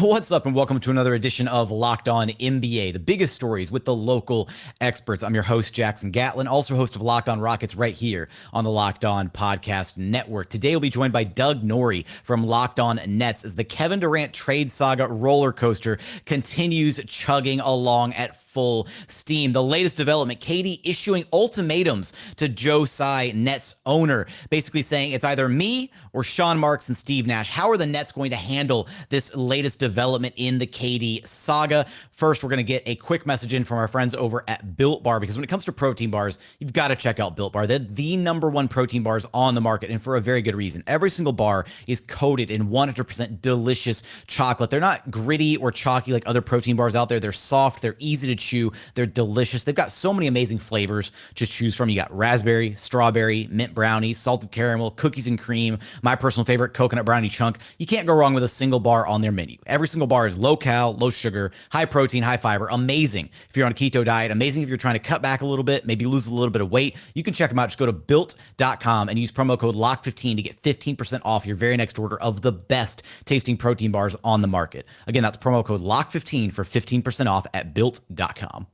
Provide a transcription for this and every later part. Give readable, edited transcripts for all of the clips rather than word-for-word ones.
What's up, and welcome to another edition of Locked On NBA, the biggest stories with the local experts. I'm your host, Jackson Gatlin, also host of Locked On Rockets right here on the Locked On Podcast Network. Today, we'll be joined by Doug Norrie from Locked On Nets as the Kevin Durant trade saga roller coaster continues chugging along at full steam. The latest development, KD issuing ultimatums to Joe Tsai, Nets owner, basically saying it's either me or Sean Marks and Steve Nash. How are the Nets going to handle this latest development in the KD saga? First, we're going to get a quick message in from our friends over at Built Bar, because when it comes to protein bars, you've got to check out Built Bar. They're the number one protein bars on the market, and for a very good reason. Every single bar is coated in 100% delicious chocolate. They're not gritty or chalky like other protein bars out there. They're soft, they're easy to chew, they're delicious. They've got so many amazing flavors to choose from. You got raspberry, strawberry, mint brownie, salted caramel, cookies and cream, my personal favorite, coconut brownie chunk. You can't go wrong with a single bar on their menu. Every single bar is low cal, low sugar, high protein, high fiber. Amazing if you're on a keto diet. Amazing if you're trying to cut back a little bit, maybe lose a little bit of weight. You can check them out. Just go to built.com and use promo code LOCK15 to get 15% off your very next order of the best tasting protein bars on the market. Again, that's promo code LOCK15 for 15% off at built.com.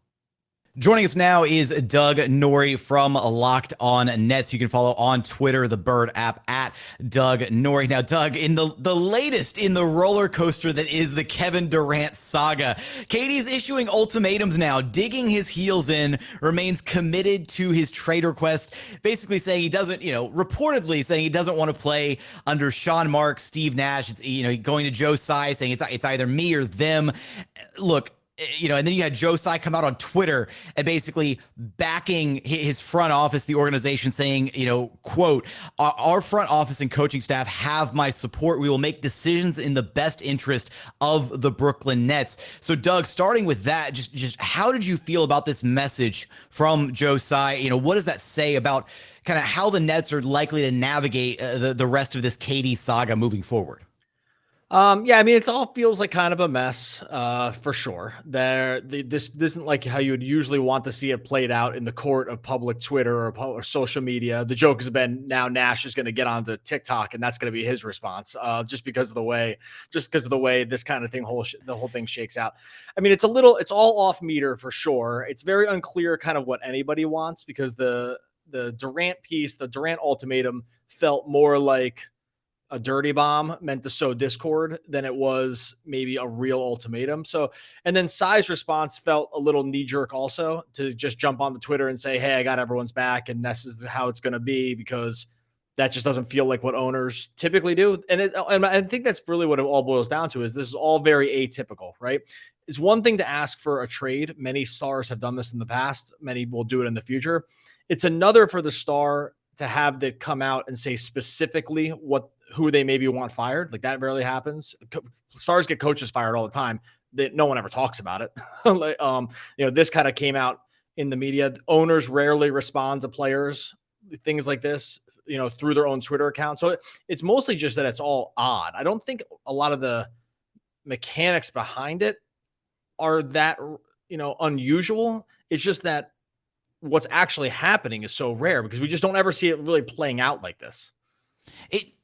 Joining us now is Doug Norrie from Locked On Nets. You can follow on Twitter, the Bird app, at Doug Norrie. Now, Doug, in the latest in the roller coaster that is the Kevin Durant saga, KD's issuing ultimatums now, digging his heels in, remains committed to his trade request, basically saying he doesn't, reportedly saying he doesn't want to play under Sean Marks, Steve Nash. It's, going to Joe Tsai, saying it's either me or them. Look, and then you had Joe Tsai come out on Twitter and basically backing his front office, the organization, saying, quote, our front office and coaching staff have my support. We will make decisions in the best interest of the Brooklyn Nets. So, Doug, starting with that, just how did you feel about this message from Joe Tsai? What does that say about kind of how the Nets are likely to navigate the rest of this KD saga moving forward? Yeah, I mean, it all feels like kind of a mess, for sure. This isn't like how you would usually want to see it played out in the court of public Twitter or social media. The joke has been now Nash is going to get onto TikTok, and that's going to be his response, just because of the way this kind of thing, the whole thing shakes out. I mean, it's all off meter for sure. It's very unclear kind of what anybody wants, because the Durant piece, the Durant ultimatum, felt more like a dirty bomb meant to sow discord than it was maybe a real ultimatum. So, and then Tsai's response felt a little knee jerk also, to just jump on the Twitter and say, hey, I got everyone's back and this is how it's going to be, because that just doesn't feel like what owners typically do. And I think that's really what it all boils down to, is this is all very atypical, right? It's one thing to ask for a trade. Many stars have done this in the past. Many will do it in the future. It's another for the star to have that come out and say specifically who they maybe want fired. Like, that rarely happens. Stars get coaches fired all the time. That no one ever talks about it. This kind of came out in the media. Owners rarely respond to players, things like this, through their own Twitter account. So it's mostly just that it's all odd. I don't think a lot of the mechanics behind it are that, unusual. It's just that what's actually happening is so rare, because we just don't ever see it really playing out like this.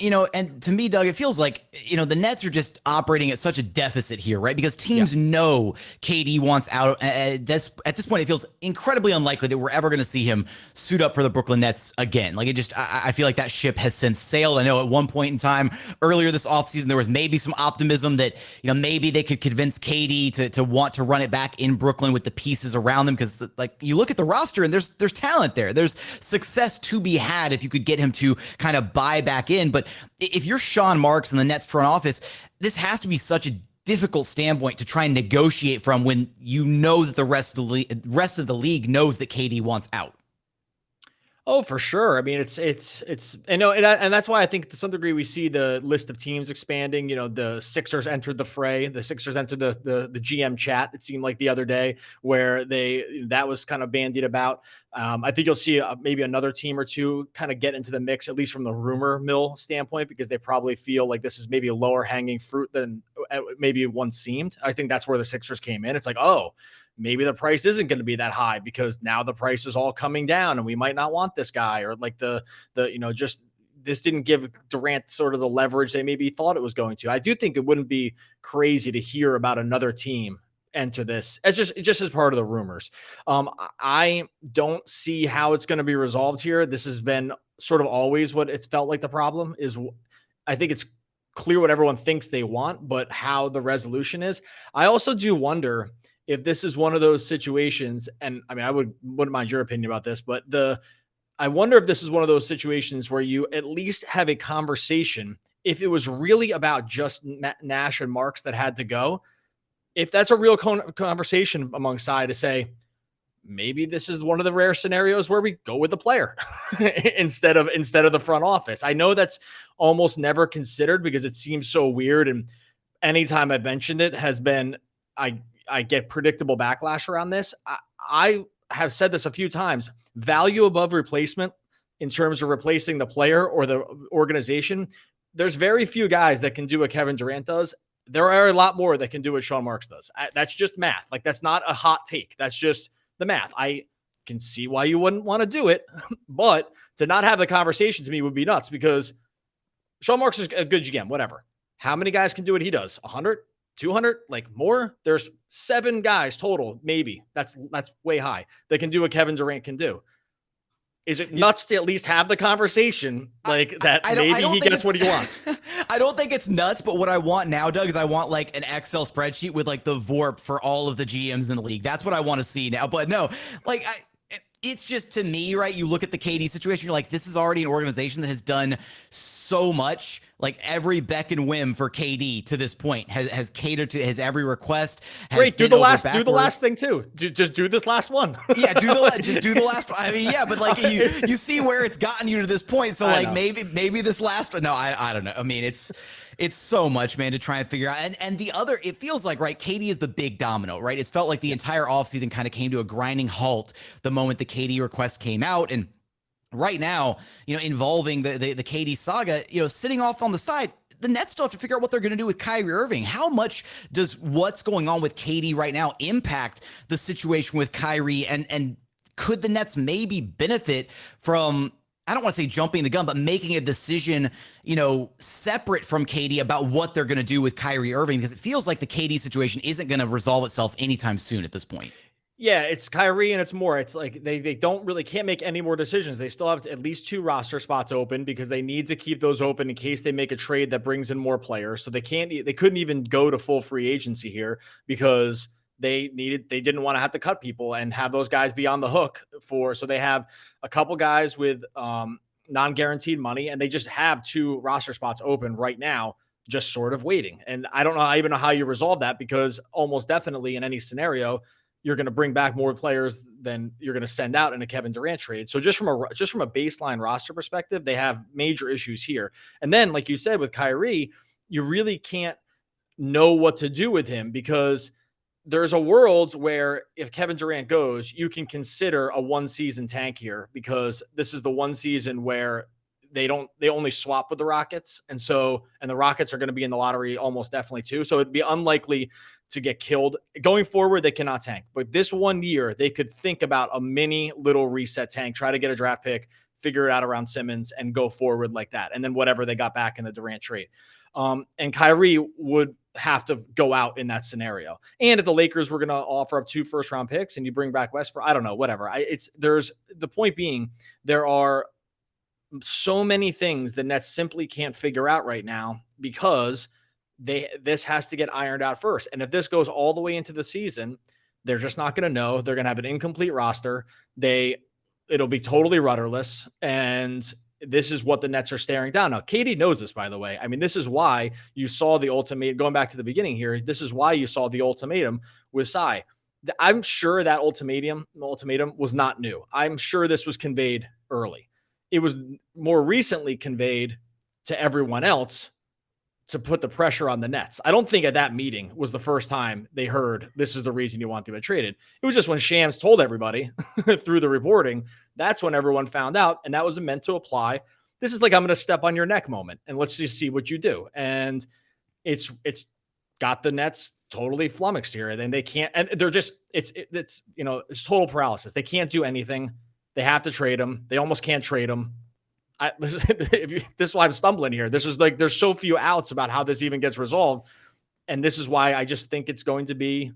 And to me, Doug, it feels like, the Nets are just operating at such a deficit here, right? Because teams know KD wants out. At this point, it feels incredibly unlikely that we're ever going to see him suit up for the Brooklyn Nets again. Like, I feel like that ship has since sailed. I know at one point in time earlier this offseason, there was maybe some optimism that, maybe they could convince KD to want to run it back in Brooklyn with the pieces around them. Because, like, you look at the roster and there's talent there. There's success to be had if you could get him to kind of buy back in. But if you're Sean Marks in the Nets front office, this has to be such a difficult standpoint to try and negotiate from, when that the rest of the league knows that KD wants out. Oh, for sure. I mean, it's and that's why I think to some degree we see the list of teams expanding. The Sixers entered the fray. The Sixers entered the GM chat, it seemed like, the other day, where that was kind of bandied about. I think you'll see maybe another team or two kind of get into the mix, at least from the rumor mill standpoint, because they probably feel like this is maybe a lower hanging fruit than maybe it once seemed. I think that's where the Sixers came in. It's like, oh, maybe the price isn't going to be that high, because now the price is all coming down and we might not want this guy, or like just this didn't give Durant sort of the leverage they maybe thought it was going to. I do think it wouldn't be crazy to hear about another team enter this as just as part of the rumors. I don't see how it's going to be resolved here. This has been sort of always what it's felt like the problem is. I think it's clear what everyone thinks they want, but how the resolution is. I also do wonder if this is one of those situations, and I mean, wouldn't mind your opinion about this, but I wonder if this is one of those situations where you at least have a conversation. If it was really about just Nash and Marks that had to go, if that's a real conversation among Tsai to say, maybe this is one of the rare scenarios where we go with the player instead of the front office. I know that's almost never considered because it seems so weird. And anytime I've mentioned it has been, I get predictable backlash around this. I have said this a few times, value above replacement in terms of replacing the player or the organization. There's very few guys that can do what Kevin Durant does. There are a lot more that can do what Sean Marks does. That's just math. Like, that's not a hot take. That's just the math. I can see why you wouldn't want to do it, but to not have the conversation to me would be nuts because Sean Marks is a good GM, whatever. How many guys can do what he does? 100, 200, like more? There's 7 guys total, maybe. That's way high. That can do what Kevin Durant can do. Is it nuts to at least have the conversation that maybe he gets what he wants? I don't think it's nuts, but what I want now, Doug, is I want like an Excel spreadsheet with like the VORP for all of the GMs in the league. That's what I want to see now. But no, like it's just, to me, right? You look at the KD situation, you're like, this is already an organization that has done so much. Like every beck and whim for KD to this point has catered to his every request. Great, do the last thing too. Just do this last one. Yeah, just do the last one. I mean, yeah, but like you see where it's gotten you to this point. So like maybe this last one. No, I don't know. I mean, it's so much, man, to try and figure out. And the other, it feels like, right, KD is the big domino, right? It's felt like the entire offseason kind of came to a grinding halt the moment the KD request came out. And right now, involving the KD saga, sitting off on the side, the Nets still have to figure out what they're going to do with Kyrie Irving. How much does what's going on with KD right now impact the situation with Kyrie? And could the Nets maybe benefit from, I don't want to say jumping the gun, but making a decision, separate from KD about what they're going to do with Kyrie Irving? Because it feels like the KD situation isn't going to resolve itself anytime soon at this point. Yeah, it's Kyrie and it's more. It's like they can't make any more decisions. They still have at least 2 roster spots open because they need to keep those open in case they make a trade that brings in more players. So they couldn't even go to full free agency here because they didn't want to have to cut people and have those guys be on the hook so they have a couple guys with non-guaranteed money, and they just have 2 roster spots open right now, just sort of waiting. And I don't even know how you resolve that because almost definitely in any scenario, you're going to bring back more players than you're going to send out in a Kevin Durant trade. So just from a baseline roster perspective, they have major issues here. And then, like you said, with Kyrie, you really can't know what to do with him because there's a world where if Kevin Durant goes, you can consider a 1-season tank here because this is the one season where they only swap with the Rockets. And the Rockets are going to be in the lottery almost definitely too. So it'd be unlikely to get killed. Going forward, they cannot tank. But this 1 year, they could think about a mini little reset tank, try to get a draft pick, figure it out around Simmons, and go forward like that. And then whatever they got back in the Durant trade. And Kyrie would have to go out in that scenario. And if the Lakers were going to offer up 2 first-round picks and you bring back Westbrook, I don't know, whatever. There's the point being, there are so many things the Nets simply can't figure out right now because this has to get ironed out first. And if this goes all the way into the season, they're just not going to know. They're going to have an incomplete roster. It'll be totally rudderless. And this is what the Nets are staring down. Now, KD knows this, by the way. I mean, this is why you saw the ultimatum, going back to the beginning here, this is why you saw the ultimatum with Tsai. I'm sure that ultimatum was not new. I'm sure this was conveyed early. It was more recently conveyed to everyone else to put the pressure on the Nets. I don't think at that meeting was the first time they heard this is the reason you want to get traded. It was just when Shams told everybody through the reporting, that's when everyone found out. And that was meant to apply. This is like, I'm going to step on your neck moment and let's just see what you do. And it's got the Nets totally flummoxed here. And they can't, and they're just, it's total paralysis. They can't do anything. They have to trade him. They almost can't trade him. This is why I'm stumbling here. This is like, there's so few outs about how this even gets resolved. And this is why I just think it's going to be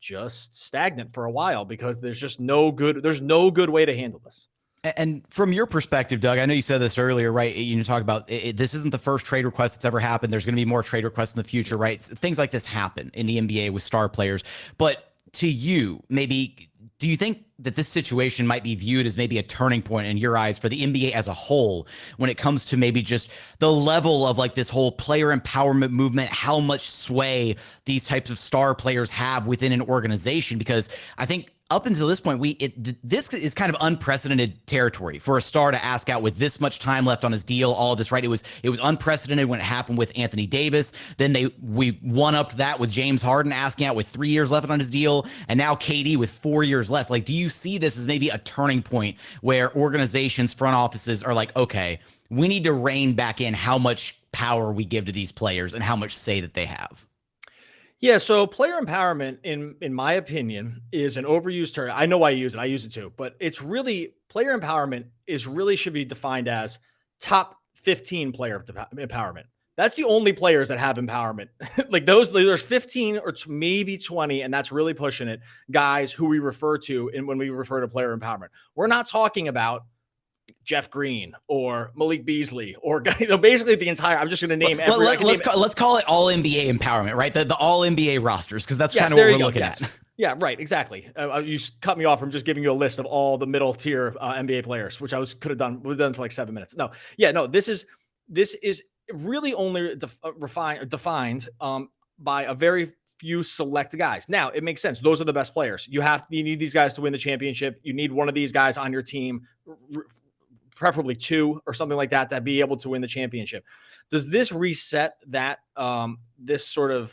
just stagnant for a while, because there's no good way to handle this. And from your perspective, Doug, I know you said this earlier, right? You talk about this isn't the first trade request that's ever happened. There's going to be more trade requests in the future, right? Things like this happen in the NBA with star players. But to you, maybe, do you think that this situation might be viewed as maybe a turning point in your eyes for the NBA as a whole when it comes to maybe just the level of like this whole player empowerment movement, how much sway these types of star players have within an organization? Because I think up until this point, this is kind of unprecedented territory for a star to ask out with this much time left on his deal. All of this, right? It was unprecedented when it happened with Anthony Davis. Then we one-upped that with James Harden asking out with 3 years left on his deal, and now KD with 4 years left. Like, do you see this as maybe a turning point where organizations, front offices are like, okay, we need to rein back in how much power we give to these players and how much say that they have? Yeah, so player empowerment, in my opinion, is an overused term. I know I use it. I use it too, but it's really, player empowerment should be defined as top 15 player empowerment. That's the only players that have empowerment. Like there's 15 or maybe 20, and that's really pushing it, guys who we refer to when we refer to player empowerment. We're not talking about Jeff Green or Malik Beasley or basically the entire. I'm just going to name every. Let's call it all NBA empowerment, right? The all NBA rosters, because that's kind of what we're looking at. Yeah, right, exactly. You cut me off from just giving you a list of all the middle tier NBA players, which would have done for like 7 minutes. No. This is really only defined by a very few select guys. Now, it makes sense. Those are the best players. You need these guys to win the championship. You need one of these guys on your team, preferably 2 or something like that be able to win the championship. Does this reset that this sort of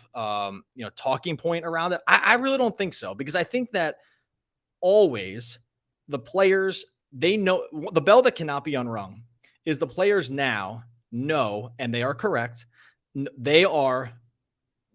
talking point around it? I really don't think so, because I think that always the players, they know the bell that cannot be unrung is the players now know, and they are correct, they are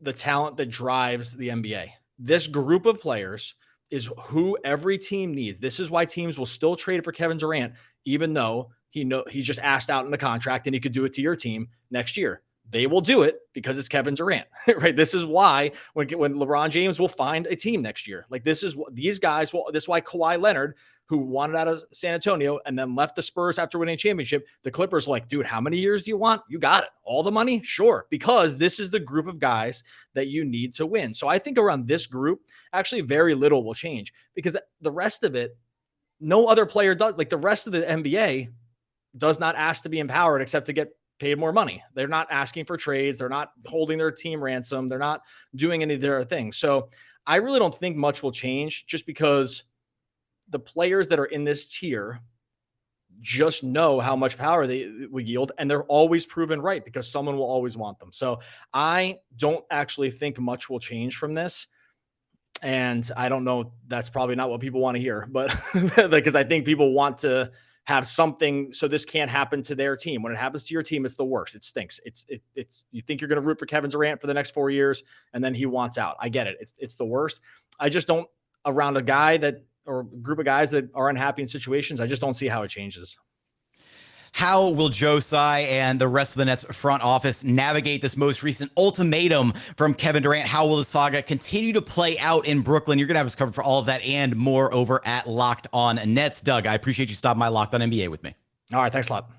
the talent that drives the NBA. This group of players is who every team needs. This is why teams will still trade for Kevin Durant, even though he just asked out in the contract and he could do it to your team next year. They will do it because it's Kevin Durant, right? This is why when LeBron James will find a team next year. Like, this is what these guys will. This is why Kawhi Leonard, who wanted out of San Antonio and then left the Spurs after winning a championship, the Clippers were like, dude, how many years do you want? You got it. All the money? Sure. Because this is the group of guys that you need to win. So I think around this group, actually very little will change, because the rest of it, no other player does. Like, the rest of the NBA does not ask to be empowered except to get paid more money. They're not asking for trades. They're not holding their team ransom. They're not doing any of their things. So I really don't think much will change, just because the players that are in this tier just know how much power they will yield, and they're always proven right because someone will always want them. So I don't actually think much will change from this. And I don't know, that's probably not what people want to hear, but because I think people want to have something so this can't happen to their team. When it happens to your team, it's the worst. It stinks. It's you think you're going to root for Kevin Durant for the next 4 years, and then he wants out. I get it. It's the worst. I just don't, around a guy that, or group of guys that are unhappy in situations, I just don't see how it changes. How will Joe Tsai and the rest of the Nets front office navigate this most recent ultimatum from Kevin Durant? How will the saga continue to play out in Brooklyn? You're going to have us covered for all of that and more over at Locked On Nets. Doug, I appreciate you stopping by Locked On NBA with me. All right. Thanks a lot.